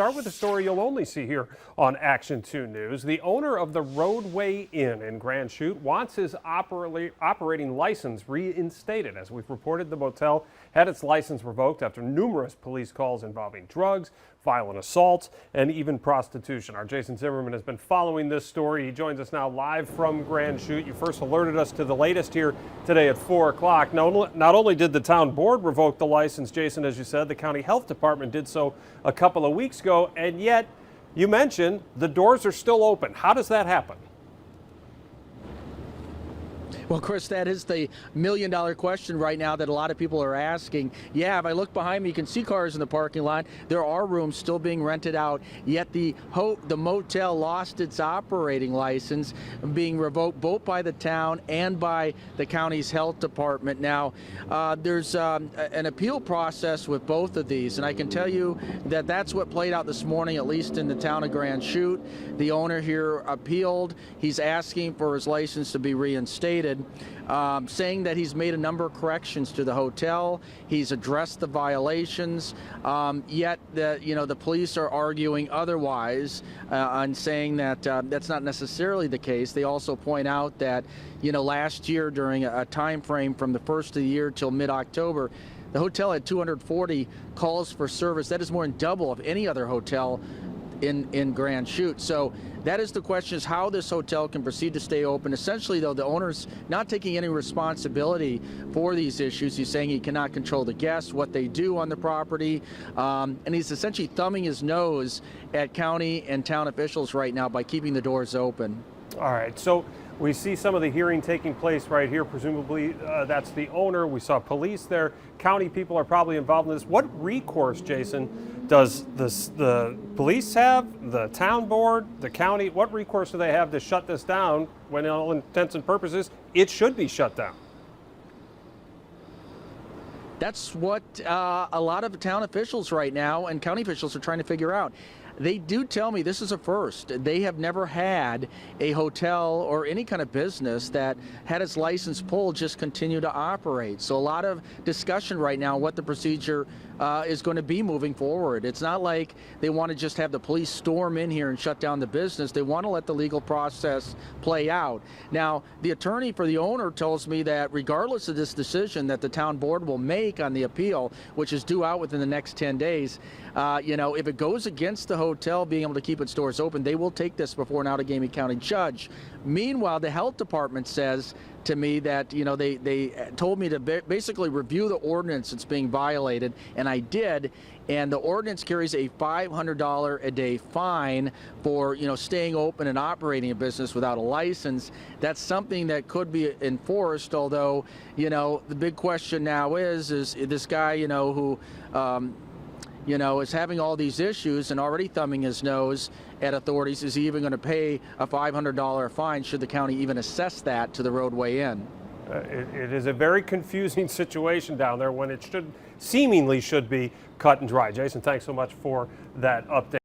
Start with a story you'll only see here on Action 2 News. The owner of the Rodeway Inn in Grand Chute wants his operating license reinstated. As we've reported, the motel had its license revoked after numerous police calls involving drugs, violent assaults, and even prostitution. Our Jason Zimmerman has been following this story. He joins us now live from Grand Chute. You first alerted us to the latest here today at 4 o'clock. Not only did the town board revoke the license, Jason, as you said, the county health department did so a couple of weeks ago, and yet you mentioned the doors are still open. How does that happen? Well, Chris, that is the million-dollar question right now that a lot of people are asking. Yeah, if I look behind me, you can see cars in the parking lot. There are rooms still being rented out, yet the motel lost its operating license, being revoked both by the town and by the county's health department. Now, there's an appeal process with both of these, and I can tell you that that's what played out this morning, at least in the town of Grand Chute. The owner here appealed. He's asking for his license to be reinstated. Saying that he's made a number of corrections to the hotel, he's addressed the violations, yet the police are arguing otherwise and saying that that's not necessarily the case. They also point out that last year during a time frame from the first of the year till mid-October, the hotel had 240 calls for service. That is more than double of any other hotel in Grand Chute. So that is the question, is how this hotel can proceed to stay open. Essentially, though, the owner's not taking any responsibility for these issues. He's saying he cannot control the guests, what they do on the property, and he's essentially thumbing his nose at county and town officials right now by keeping the doors open. All right, so we see some of the hearing taking place right here. Presumably that's the owner. We saw police there. County people are probably involved in this. What recourse, Jason, does the police have, the town board, the county? What recourse do they have to shut this down when, in all intents and purposes, it should be shut down? That's what a lot of town officials right now and county officials are trying to figure out. They do tell me this is a first. They have never had a hotel or any kind of business that had its license pulled just continue to operate. So a lot of discussion right now what the procedure is going to be moving forward. It's not like they want to just have the police storm in here and shut down the business. They want to let the legal process play out. Now, the attorney for the owner tells me that regardless of this decision that the town board will make on the appeal, which is due out within the next 10 days, if it goes against the hotel being able to keep its doors open, they will take this before an Outagamie County judge. Meanwhile, the health department says to me that they told me to basically review the ordinance that's being violated, and I did. And the ordinance carries a $500 a day fine for staying open and operating a business without a license. That's something that could be enforced. Although the big question now is this guy who is having all these issues and already thumbing his nose at authorities, is he even going to pay a $500 fine should the county even assess that to the Rodeway Inn? It is a very confusing situation down there when it seemingly should be cut and dry. Jason, thanks so much for that update.